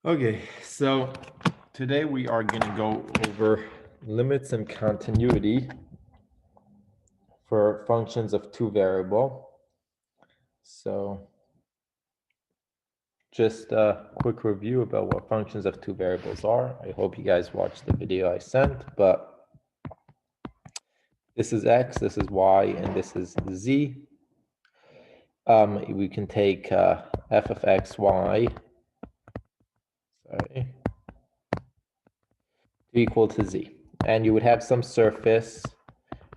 Okay, so today we are going to go over limits and continuity for functions of two variable. So just a quick review about what functions of two variables are. I hope you guys watched the video I sent, but this is x, this is y, and this is z. We can take f of x, y, equal to z. And you would have some surface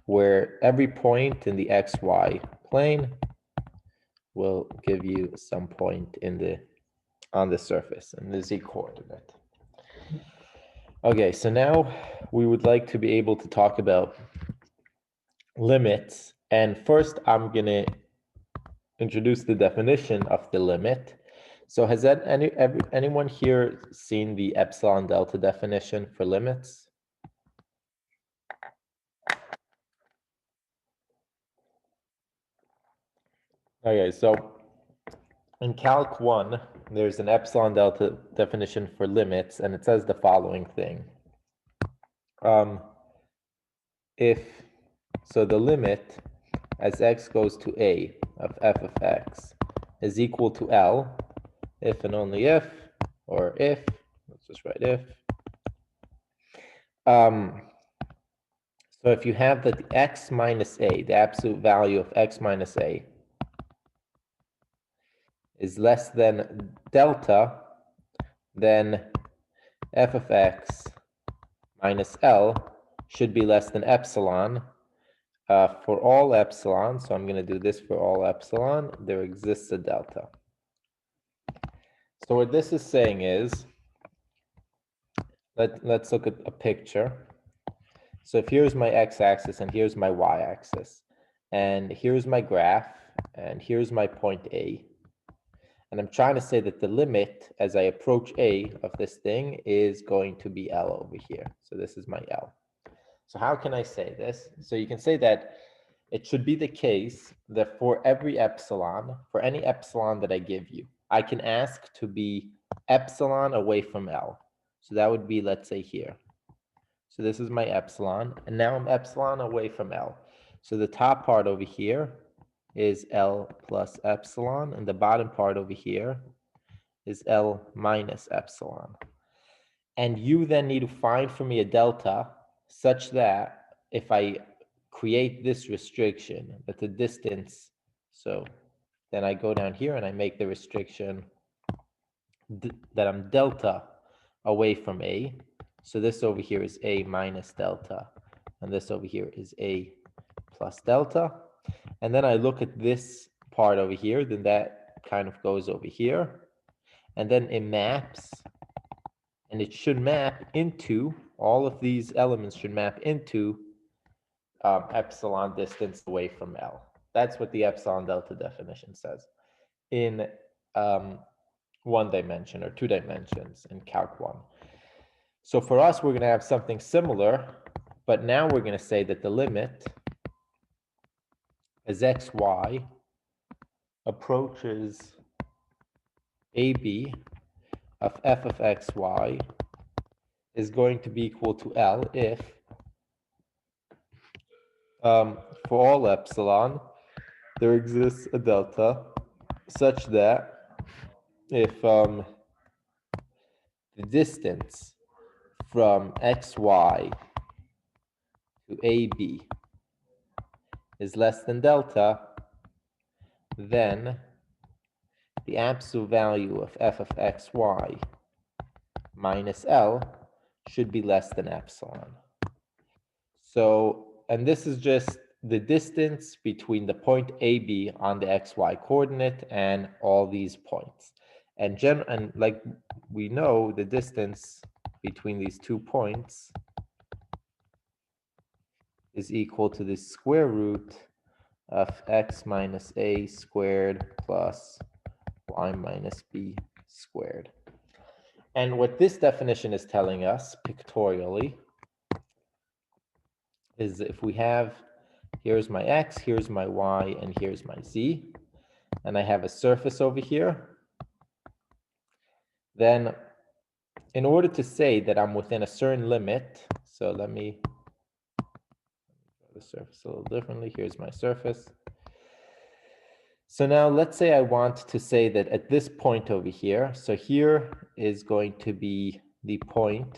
where every point in the xy plane will give you some point on the surface in the z coordinate. Okay, so now we would like to be able to talk about limits. And first, I'm going to introduce the definition of the limit. So has anyone here seen the epsilon delta definition for limits? Okay, so in Calc 1, there's an epsilon delta definition for limits, and it says the following thing. So the limit as x goes to a of f of x is equal to L if and only if, or if, let's just write if. So if you have that x minus a, the absolute value of x minus a, is less than delta, then f of x minus L should be less than epsilon. For all epsilon, so I'm going to do this for all epsilon, there exists a delta. So what this is saying is, let's look at a picture. So if here's my x-axis and here's my y-axis, and here's my graph, and here's my point A, and I'm trying to say that the limit as I approach A of this thing is going to be L over here. So this is my L. So how can I say this? So you can say that it should be the case that for every epsilon, for any epsilon that I give you, I can ask to be epsilon away from L. So that would be, let's say, here. So this is my epsilon, and now I'm epsilon away from L. So the top part over here is L plus epsilon, and the bottom part over here is L minus epsilon. And you then need to find for me a delta such that if I create this restriction, that the distance, so then I go down here and I make the restriction that I'm delta away from A. So this over here is A minus delta, and this over here is A plus delta. And then I look at this part over here, then that kind of goes over here. And then it maps, and it should map into, all of these elements should map into epsilon distance away from L. That's what the epsilon delta definition says in one dimension or two dimensions in Calc 1. So for us, we're going to have something similar, but now we're going to say that the limit as xy approaches AB of f of xy is going to be equal to L if for all epsilon, there exists a delta such that if the distance from xy to AB is less than delta, then the absolute value of f of xy minus L should be less than epsilon. So, and this is just the distance between the point AB on the xy coordinate and all these points. And like we know, the distance between these 2 points is equal to the square root of x minus a squared plus y minus b squared. And what this definition is telling us pictorially is if we have, here's my x, here's my y, and here's my z, and I have a surface over here, then in order to say that I'm within a certain limit, so let me draw the surface a little differently. Here's my surface. So now let's say I want to say that at this point over here, so here is going to be the point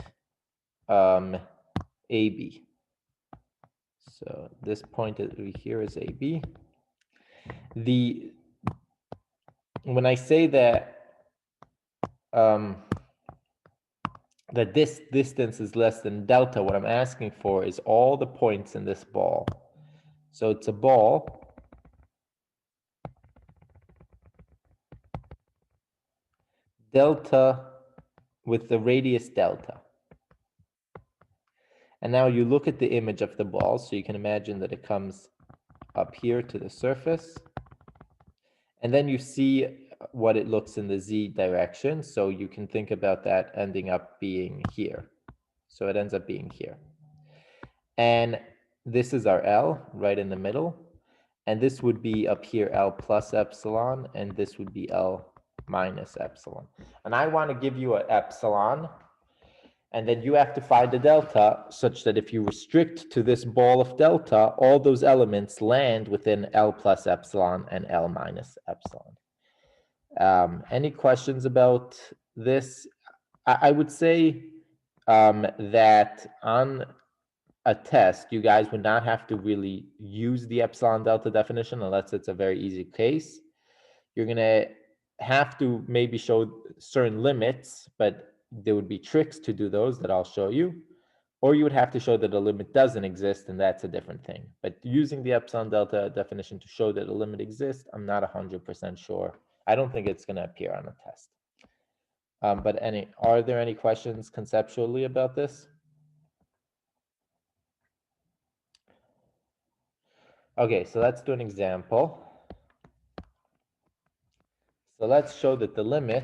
AB. So this point over here is AB. When I say that that this distance is less than delta, what I'm asking for is all the points in this ball. So it's a ball delta with the radius delta. And now you look at the image of the ball, so you can imagine that it comes up here to the surface. And then you see what it looks in the z direction. So you can think about that ending up being here. So it ends up being here. And this is our L right in the middle. And this would be up here L plus epsilon, and this would be L minus epsilon. And I want to give you an epsilon, and then you have to find a delta such that if you restrict to this ball of delta, all those elements land within L plus epsilon and L minus epsilon. Any questions about this? I would say that on a test, you guys would not have to really use the epsilon delta definition unless it's a very easy case. You're going to have to maybe show certain limits, but there would be tricks to do those that I'll show you. Or you would have to show that a limit doesn't exist, and that's a different thing. But using the epsilon delta definition to show that a limit exists, I'm not 100% sure. I don't think it's going to appear on a test. But are there any questions conceptually about this? Okay, so let's do an example. So let's show that the limit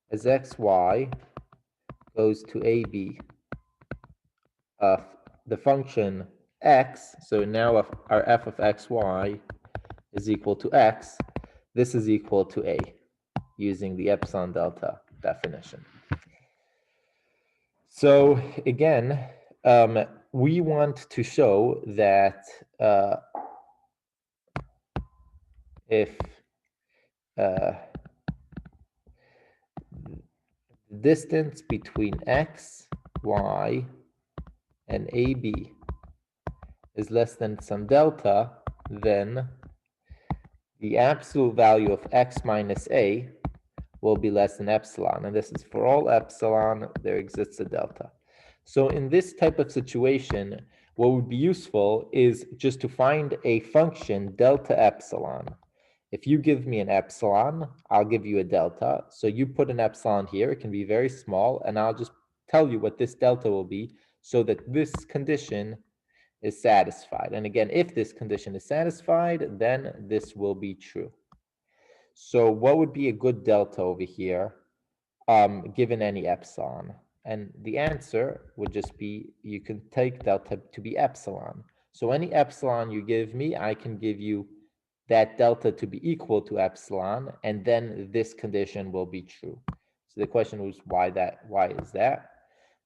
as xy goes to ab of the function x, so now if our f of xy is equal to x, this is equal to a, using the epsilon delta definition. So again, we want to show that if the distance between x, y, and AB is less than some delta, then the absolute value of x minus a will be less than epsilon. And this is for all epsilon, there exists a delta. So in this type of situation, what would be useful is just to find a function delta epsilon. If you give me an epsilon, I'll give you a delta. So you put an epsilon here, it can be very small, and I'll just tell you what this delta will be so that this condition is satisfied. And again, if this condition is satisfied, then this will be true. So what would be a good delta over here, given any epsilon? And the answer would just be, you can take delta to be epsilon. So any epsilon you give me, I can give you that delta to be equal to epsilon, and then this condition will be true. So the question was, why is that?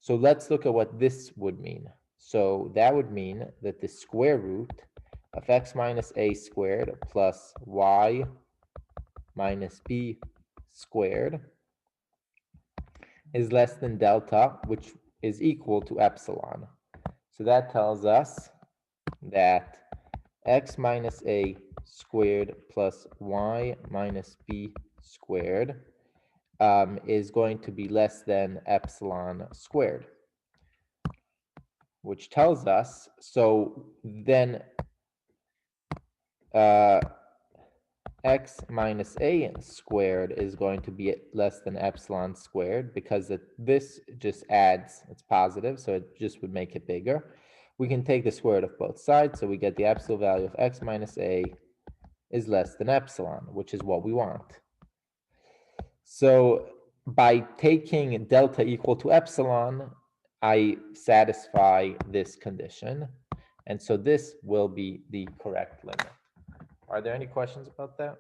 So let's look at what this would mean. So that would mean that the square root of x minus a squared plus y minus b squared is less than delta, which is equal to epsilon. So that tells us that x minus a squared plus y minus b squared is going to be less than epsilon squared, which tells us, so then x minus a squared is going to be less than epsilon squared because this just adds, it's positive, so it just would make it bigger. We can take the square root of both sides, so we get the absolute value of x minus a is less than epsilon, which is what we want. So by taking delta equal to epsilon, I satisfy this condition. And so this will be the correct limit. Are there any questions about that?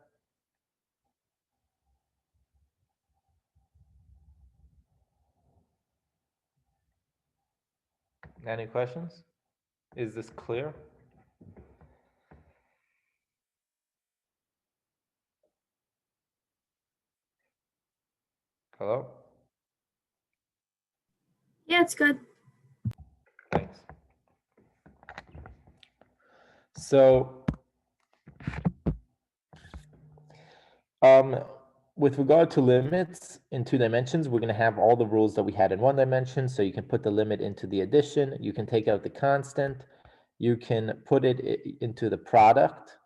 Any questions? Is this clear? Hello? Yeah, it's good. Thanks. So, with regard to limits in 2 dimensions, we're going to have all the rules that we had in 1 dimension. So you can put the limit into the addition, you can take out the constant, you can put it into the product.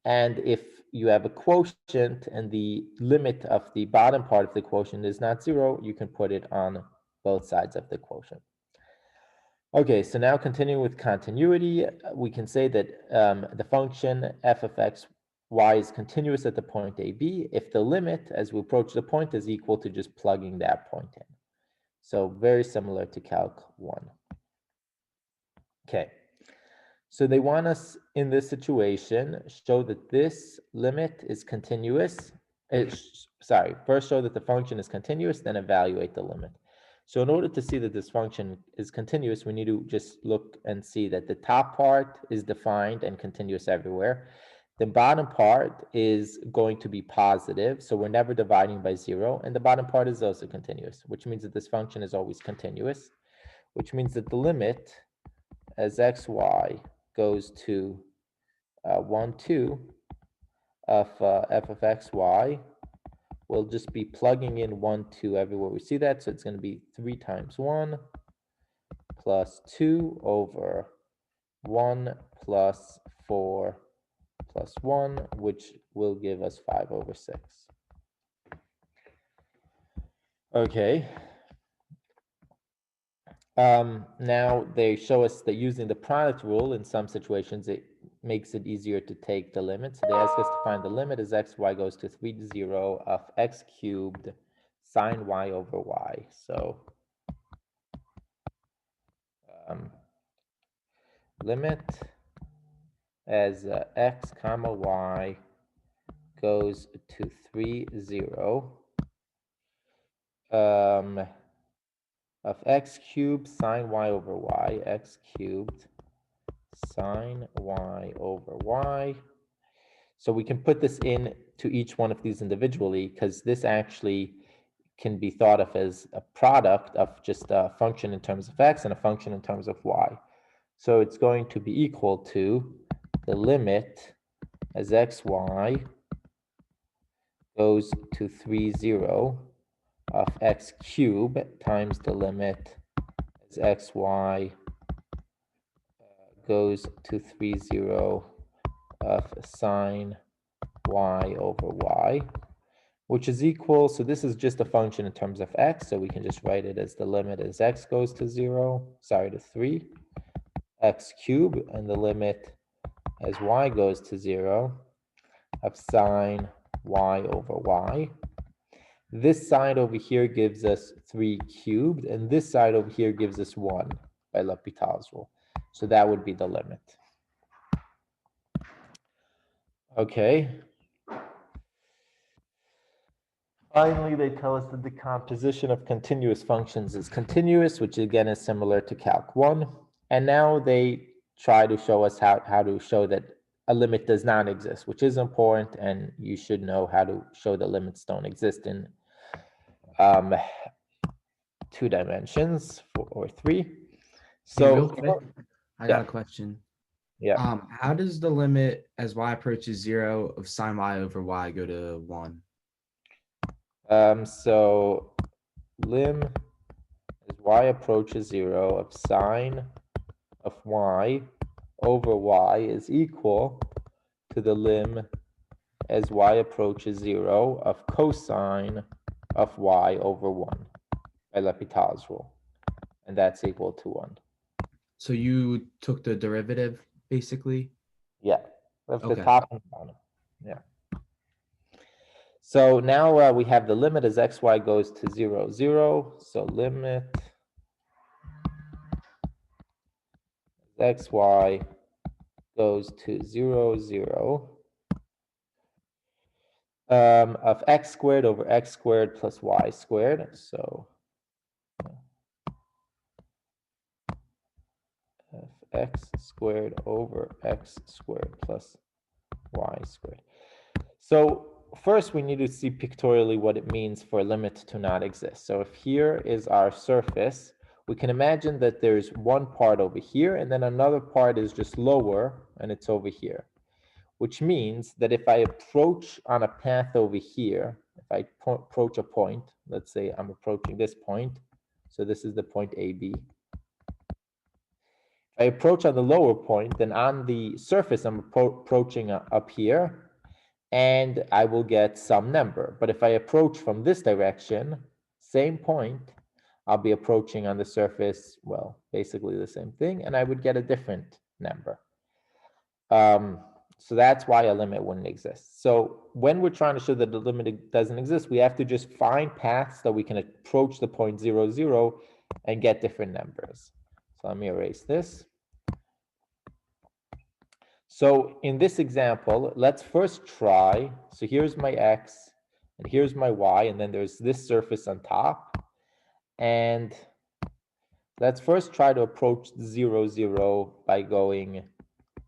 And if you have a quotient and the limit of the bottom part of the quotient is not 0, you can put it on both sides of the quotient. Okay, so now continuing with continuity, we can say that the function f of x y is continuous at the point a, b if the limit as we approach the point is equal to just plugging that point in. So very similar to Calc 1. Okay, so they want us in this situation show that this limit is continuous. First show that the function is continuous, then evaluate the limit. So in order to see that this function is continuous, we need to just look and see that the top part is defined and continuous everywhere. The bottom part is going to be positive, so we're never dividing by 0, and the bottom part is also continuous, which means that this function is always continuous, which means that the limit as xy goes to 1, 2 of f of xy, we'll just be plugging in 1, 2 everywhere we see that. So it's going to be 3 times 1 plus 2 over 1 plus 4 plus 1, which will give us 5 over 6. Okay. Now they show us that using the product rule in some situations, it makes it easier to take the limit. So they ask us to find the limit as xy goes to 3 to 0 of x cubed sine y over y. So limit as x comma y goes to 3, 0 of x cubed sine y over y, x cubed sine y over y. So we can put this in to each one of these individually because this actually can be thought of as a product of just a function in terms of x and a function in terms of y. So it's going to be equal to the limit as xy goes to 3, 0 of x cubed times the limit as xy goes to 3, 0 of sine y over y, which is equal, so this is just a function in terms of x, so we can just write it as the limit as x goes to 3, x cubed, and the limit as y goes to 0 of sine y over y. This side over here gives us 3 cubed, and this side over here gives us 1 by L'Hopital's rule. So that would be the limit. Okay. Finally, they tell us that the composition of continuous functions is continuous, which again is similar to Calc 1. And now they try to show us how to show that a limit does not exist, which is important, and you should know how to show that limits don't exist in 2 dimensions or 3. So hey, real quick, I got yeah. a question. Yeah. How does the limit as y approaches 0 of sine y over y go to 1? So lim as y approaches 0 of sine of y over y is equal to the lim as y approaches 0 of cosine of y over 1 by L'Hopital's rule, and that's equal to 1. So you took the derivative, basically? Yeah, of the Okay. top and bottom. Yeah. So now we have the limit as xy goes to 0, 0. So limit as xy goes to 0, 0 of x squared over x squared plus y squared. So x squared over x squared plus y squared. So first we need to see pictorially what it means for a limit to not exist. So if here is our surface, we can imagine that there's one part over here and then another part is just lower and it's over here, which means that if I approach on a path over here, if I approach a point, let's say I'm approaching this point, so this is the point AB. If I approach on the lower point, then on the surface I'm approaching up here, and I will get some number. But if I approach from this direction, same point, I'll be approaching on the surface, well, basically the same thing, and I would get a different number. So that's why a limit wouldn't exist. So when we're trying to show that the limit doesn't exist, we have to just find paths that we can approach the point 0, 0 and get different numbers. So let me erase this. So in this example, let's first try. So here's my x, and here's my y, and then there's this surface on top. And let's first try to approach 0, 0 by going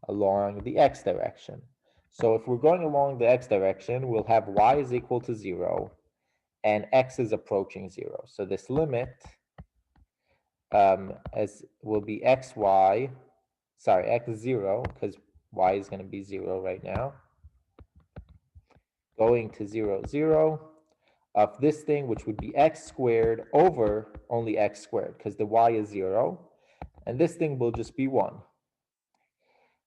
along the x direction. So if we're going along the x direction, we'll have y is equal to 0, and x is approaching 0. So this limit as will be xy, sorry, x0, because y is going to be 0 right now, going to 0, 0 of this thing, which would be x squared over only x squared, because the y is 0, and this thing will just be 1.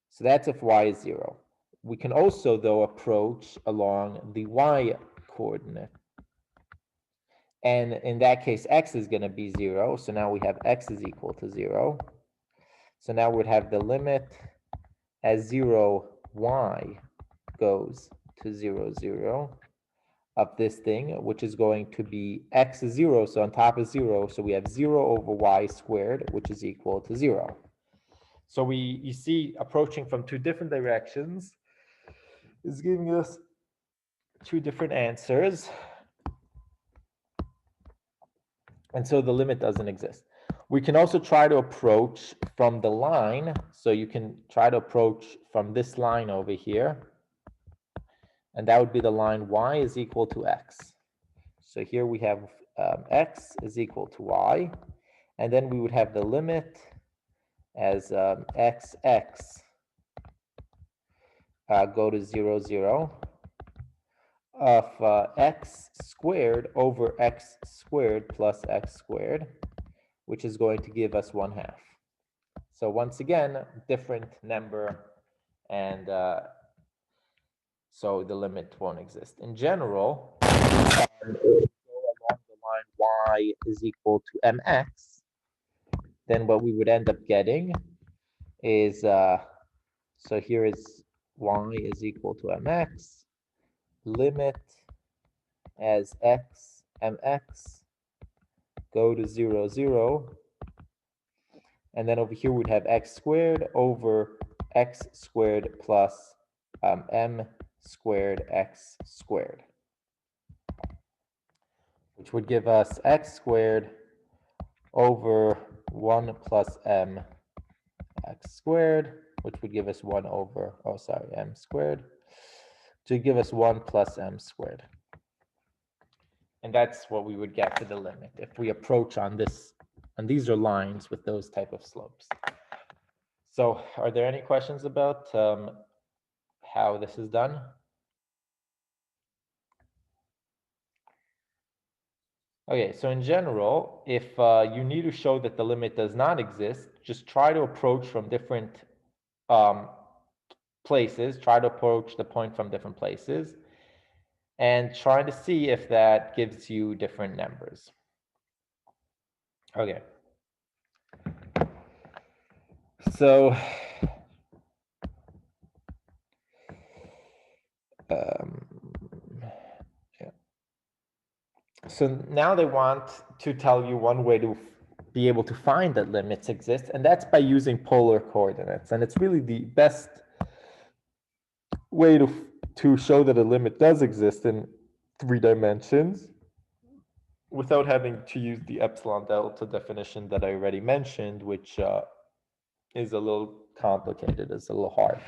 So that's if y is 0. We can also, though, approach along the y coordinate. And in that case, x is going to be 0. So now we have x is equal to 0. So now we'd have the limit as 0, y goes to 0, 0 of this thing, which is going to be x is 0. So on top of 0, so we have 0 over y squared, which is equal to 0. So you see, approaching from two different directions is giving us two different answers. And so the limit doesn't exist. We can also try to approach from the line. So you can try to approach from this line over here. And that would be the line y is equal to x. So here we have x is equal to y. And then we would have the limit as x go to 0, 0 of x squared over x squared plus x squared, which is going to give us 1/2. So once again, different number, and so the limit won't exist. In general, if we go along the line y is equal to mx, then what we would end up getting is, so here is y is equal to mx, limit as x mx go to 0, 0, and then over here we'd have x squared over x squared plus m squared x squared, which would give us x squared over 1 plus m x squared, which would give us 1 over, oh sorry, m squared, to give us 1 plus m squared. And that's what we would get for the limit if we approach on this, and these are lines with those type of slopes. So are there any questions about how this is done? Okay, so in general, if you need to show that the limit does not exist, just try to approach from different places, try to approach the point from different places, and try to see if that gives you different numbers. Okay. So, yeah. So now they want to tell you one way to be able to find that limits exist, and that's by using polar coordinates. And it's really the best way to show that a limit does exist in 3 dimensions without having to use the epsilon delta definition that I already mentioned, which is a little complicated, it's a little hard.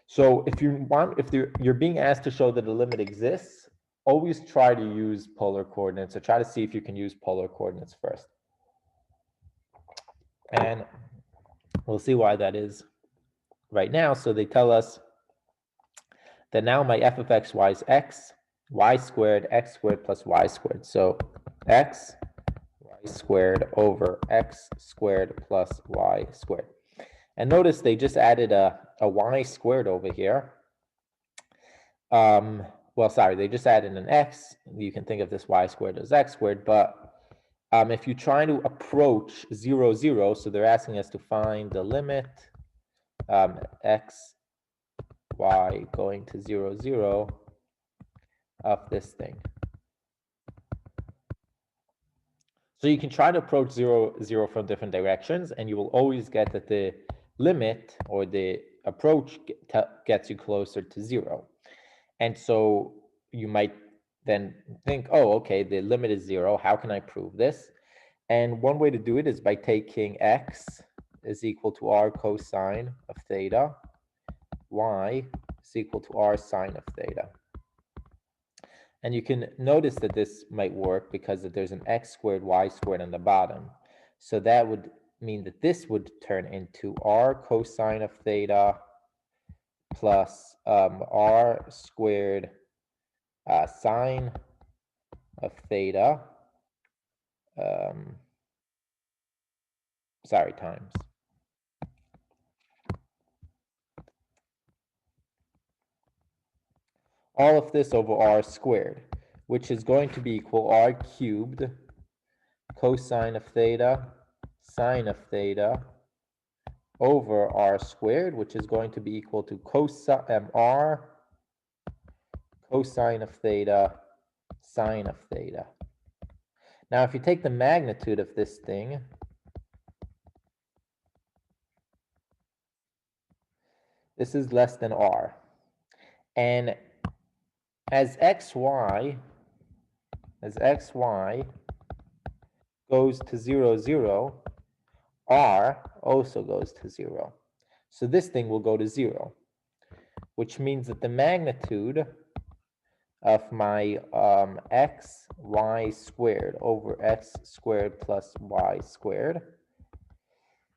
So if you're being asked to show that a limit exists, always try to use polar coordinates, or try to see if you can use polar coordinates first. And we'll see why that is right now. So they tell us that now my f of x, y is x, y squared plus y squared. So x, y squared over x squared plus y squared. And notice they just added a y squared over here. Well, sorry, they just added an x. You can think of this y squared as x squared, but if you try to approach 0, 0, so they're asking us to find the limit x, y going to 0, 0 of this thing. So you can try to approach 0, 0 from different directions, and you will always get that the limit or the approach gets you closer to 0. And so you might then think, oh, okay, the limit is 0. How can I prove this? And one way to do it is by taking x is equal to r cosine of theta, y is equal to r sine of theta. And you can notice that this might work because there's an x squared, y squared on the bottom. So that would mean that this would turn into r cosine of theta plus r squared sine of theta, times. All of this over r squared, which is going to be equal r cubed cosine of theta sine of theta over r squared, which is going to be equal to r cosine of theta sine of theta. Now, if you take the magnitude of this thing, this is less than r. And as xy goes to 0, 0, r also goes to 0. So this thing will go to 0, which means that the magnitude of my x, y squared over x squared plus y squared,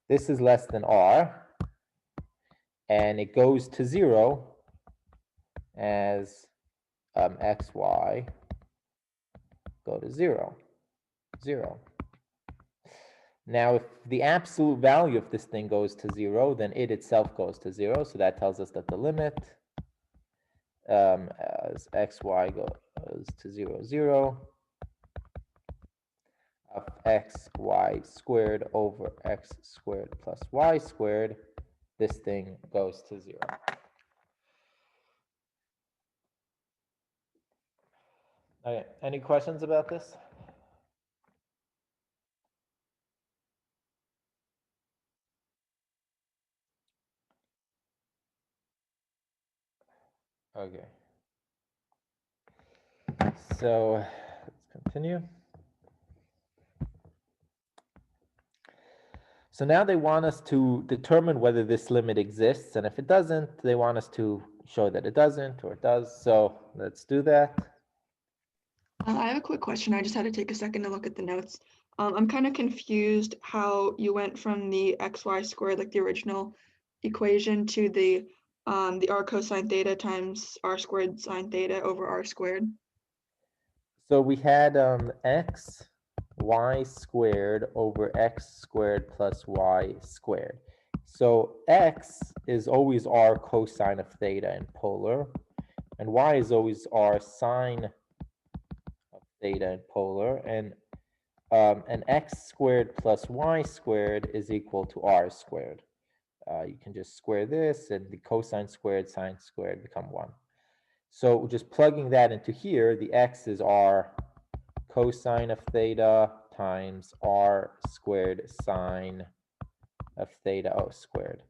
this is less than r, and it goes to 0 as x, y go to 0, 0. Now, if the absolute value of this thing goes to 0, then it itself goes to 0. So that tells us that the limit as x, y goes to 0, 0 of x, y squared over x squared plus y squared, this thing goes to 0. Okay, any questions about this? Okay. So let's continue. So now they want us to determine whether this limit exists, and if it doesn't, they want us to show that it doesn't or it does. So let's do that. I have a quick question. I just had to take a second to look at the notes. I'm kind of confused how you went from the xy squared, like the original equation, to the r cosine theta times r squared sine theta over r squared. So we had x, y squared over x squared plus y squared. So x is always r cosine of theta in polar, and y is always r sine of theta in polar, and x squared plus y squared is equal to r squared. You can just square this, and the cosine squared, sine squared become 1. So just plugging that into here, the x is r cosine of theta times r squared sine of theta squared.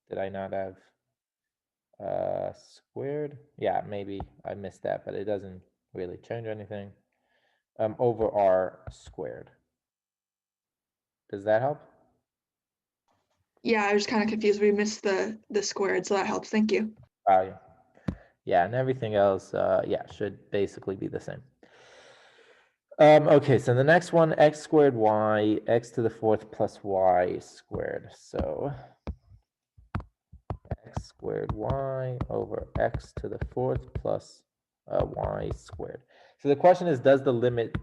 Did I not have squared? Yeah, maybe I missed that, but it doesn't really change anything. Over r squared. Does that help? Yeah, I was kind of confused. We missed the squared, so that helps. Thank you. Yeah, and everything else, yeah, should basically be the same. Okay, so the next one, x squared y, x to the fourth plus y squared. So x squared y over x to the fourth plus y squared. So the question is, does the limit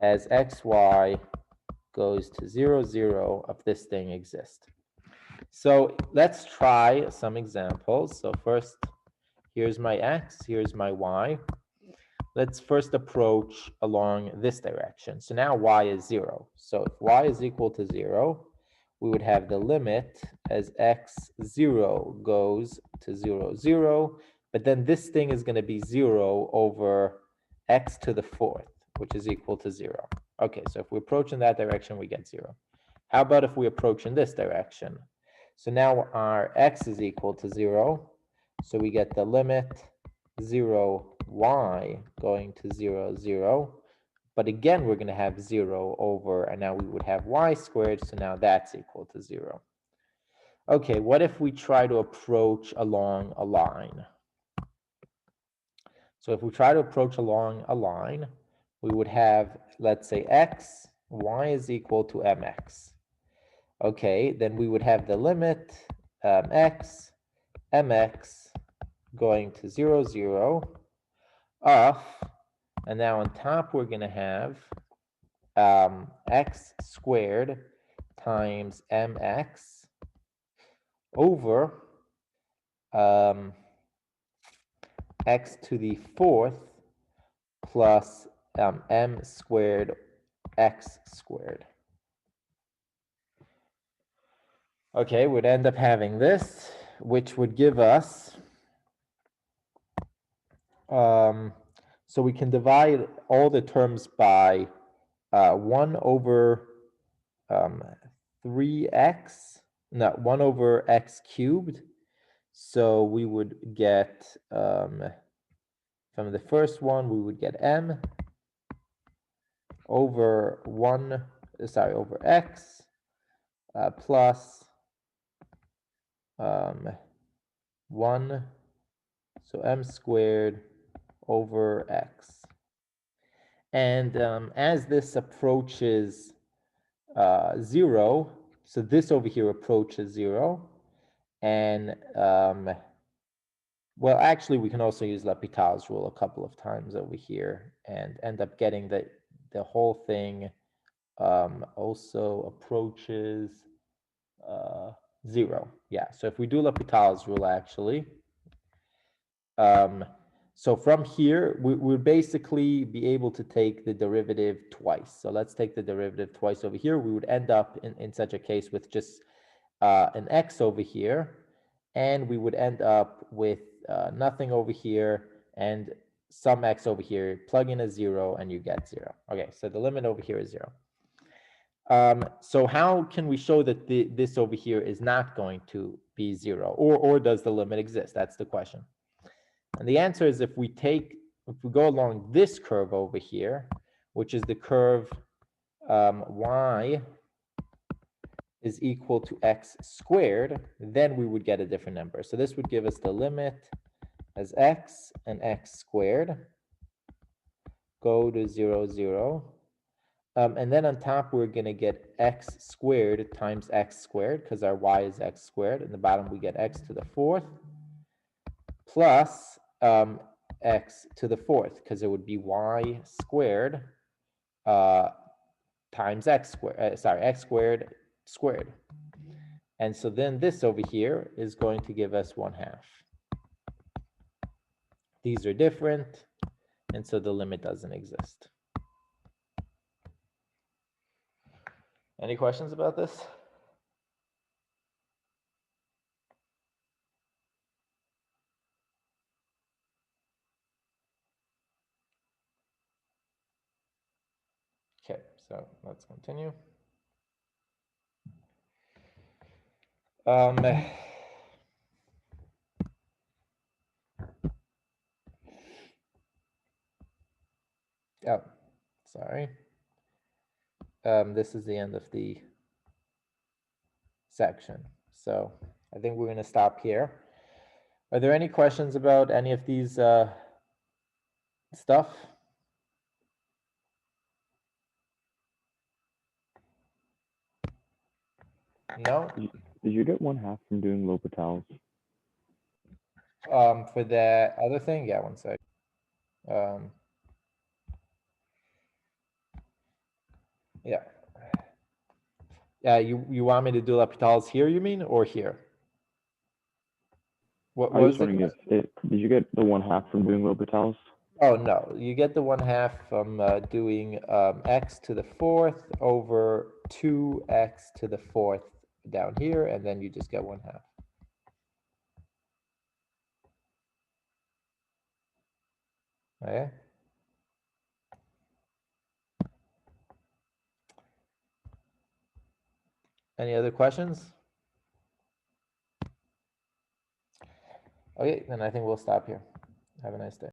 as xy goes to 0, 0 of this thing exist? So let's try some examples. So first, here's my x, here's my y. Let's first approach along this direction. So now y is 0. So if y is equal to 0, we would have the limit as x0 goes to 0, 0. But then this thing is going to be 0 over x to the fourth, which is equal to 0. Okay, so if we approach in that direction, we get 0. How about if we approach in this direction? So now our x is equal to 0. So we get the limit 0 y going to 0, 0. But again, we're going to have 0 over, and now we would have y squared. So now that's equal to 0. Okay, what if we try to approach along a line? So if we try to approach along a line, we would have, let's say, x, y is equal to mx. Okay, then we would have the limit x, mx going to 0, 0 of, and now on top we're going to have x squared times mx over x to the fourth plus m squared x squared. Okay, we'd end up having this, which would give us, so we can divide all the terms by 1 over 3x, no, 1 over x cubed. So we would get, from the first one, we would get m over 1, sorry, over x plus 1, so m squared over x. And as this approaches 0, so this over here approaches 0, and well, actually, we can also use L'Hopital's rule a couple of times over here and end up getting that the whole thing also approaches 0. Yeah, so if we do L'Hopital's rule, actually, so from here, we would basically be able to take the derivative twice. So let's take the derivative twice over here. We would end up in such a case with just an x over here, and we would end up with nothing over here and some x over here. Plug in a 0 and you get 0. Okay, so the limit over here is 0. So how can we show that this over here is not going to be 0, or does the limit exist? That's the question. And the answer is if we go along this curve over here, which is the curve y is equal to x squared, then we would get a different number. So this would give us the limit as x and x squared go to 0, 0. And then on top, we're going to get x squared times x squared, because our y is x squared. In the bottom, we get x to the fourth plus x to the fourth, because it would be y squared times x squared, x squared squared. And so then this over here is going to give us 1/2. These are different, and so the limit doesn't exist. Any questions about this? Okay, so let's continue. Oh, sorry. This is the end of the section. So I think we're going to stop here. Are there any questions about any of these stuff? No? Did you get 1/2 from doing L'Hopital's? For the other thing, yeah, one sec. Yeah. Yeah, you want me to do L'Hopital's here, you mean, or here? What I was was just the wondering if did you get the 1/2 from doing L'Hopital's? Oh, no, you get the 1/2 from doing x to the 4th over 2x to the 4th down here, and then you just get 1/2. Okay. Any other questions? Okay, then I think we'll stop here. Have a nice day.